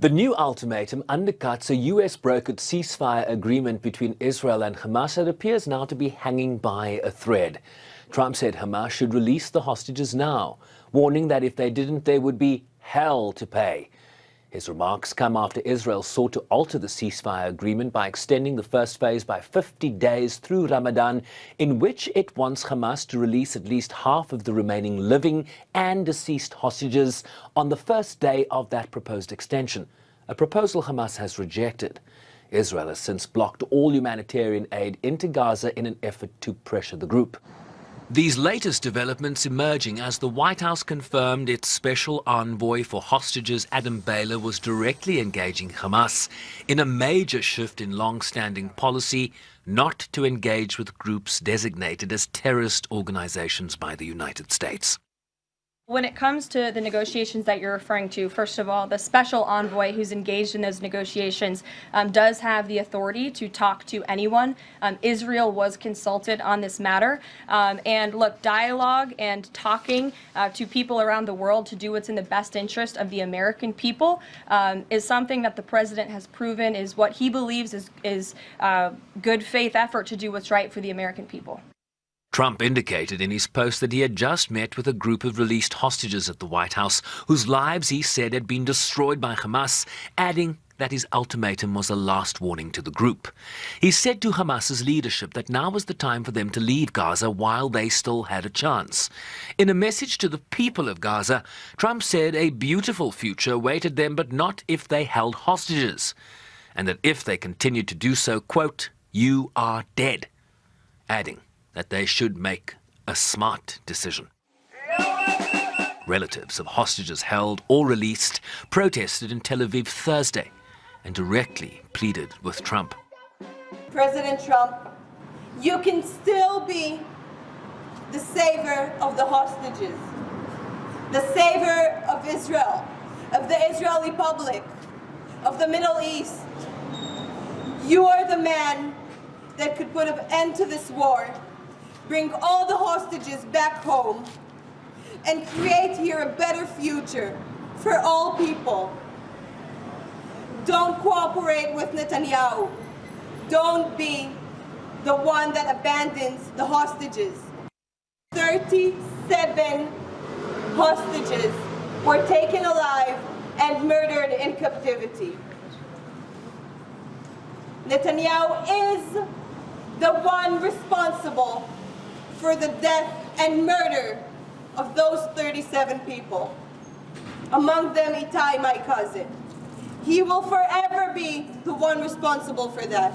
The new ultimatum undercuts a US-brokered ceasefire agreement between Israel and Hamas that appears now to be hanging by a thread. Trump said Hamas should release the hostages now, warning that if they didn't, there would be hell to pay. His remarks come after Israel sought to alter the ceasefire agreement by extending the first phase by 50 days through Ramadan, in which it wants Hamas to release at least half of the remaining living and deceased hostages on the first day of that proposed extension, a proposal Hamas has rejected. Israel has since blocked all humanitarian aid into Gaza in an effort to pressure the group. These latest developments emerging as the White House confirmed its special envoy for hostages, Adam Baylor, was directly engaging Hamas in a major shift in long-standing policy not to engage with groups designated as terrorist organizations by the United States. When it comes to the negotiations that you're referring to, first of all, the special envoy who's engaged in those negotiations does have the authority to talk to anyone. Israel was consulted on this matter. And look, dialogue and talking to people around the world to do what's in the best interest of the American people is something that the president has proven is what he believes is good faith effort to do what's right for the American people. Trump indicated in his post that he had just met with a group of released hostages at the White House, whose lives he said had been destroyed by Hamas, adding that his ultimatum was a last warning to the group. He said to Hamas's leadership that now was the time for them to leave Gaza while they still had a chance. In a message to the people of Gaza, Trump said a beautiful future awaited them, but not if they held hostages, and that if they continued to do so, quote, "You are dead," adding that they should make a smart decision. Relatives of hostages held or released protested in Tel Aviv Thursday and directly pleaded with Trump. President Trump, you can still be the savior of the hostages, the savior of Israel, of the Israeli public, of the Middle East. You are the man that could put an end to this war, bring all the hostages back home, and create here a better future for all people. Don't cooperate with Netanyahu. Don't be the one that abandons the hostages. 37 hostages were taken alive and murdered in captivity. Netanyahu is the one responsible for the death and murder of those 37 people. Among them, Itai, my cousin. He will forever be the one responsible for that.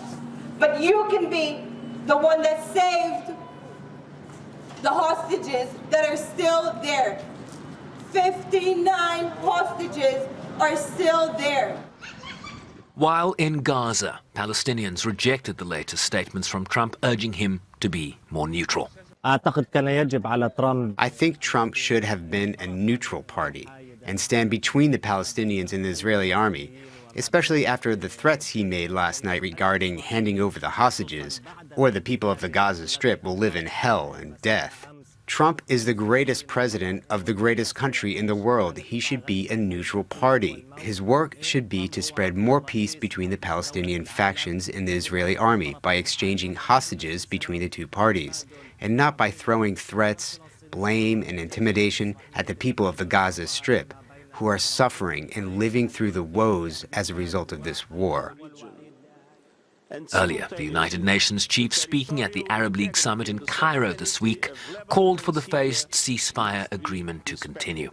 But you can be the one that saved the hostages that are still there. 59 hostages are still there. While in Gaza, Palestinians rejected the latest statements from Trump, urging him to be more neutral. I think Trump should have been a neutral party and stand between the Palestinians and the Israeli army, especially after the threats he made last night regarding handing over the hostages, or the people of the Gaza Strip will live in hell and death. Trump is the greatest president of the greatest country in the world. He should be a neutral party. His work should be to spread more peace between the Palestinian factions in the Israeli army by exchanging hostages between the two parties, and not by throwing threats, blame, and intimidation at the people of the Gaza Strip, who are suffering and living through the woes as a result of this war. Earlier, the United Nations chief, speaking at the Arab League summit in Cairo this week, called for the phased ceasefire agreement to continue.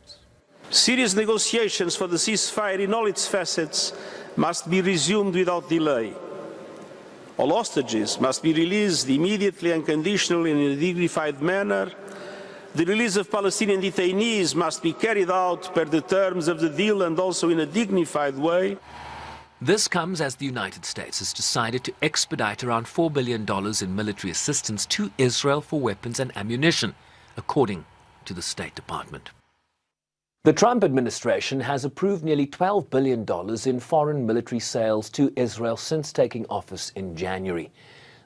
Serious negotiations for the ceasefire in all its facets must be resumed without delay. All hostages must be released immediately and conditionally in a dignified manner. The release of Palestinian detainees must be carried out per the terms of the deal and also in a dignified way. This comes as the United States has decided to expedite around $4 billion in military assistance to Israel for weapons and ammunition, according to the State Department. The Trump administration has approved nearly $12 billion in foreign military sales to Israel since taking office in January.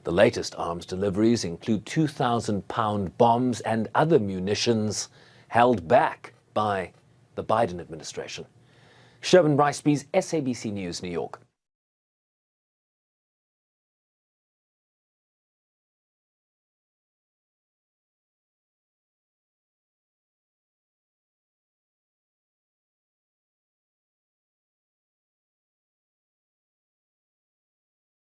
The latest arms deliveries include 2,000-pound bombs and other munitions held back by the Biden administration. Sherman Ricebees, SABC News, New York.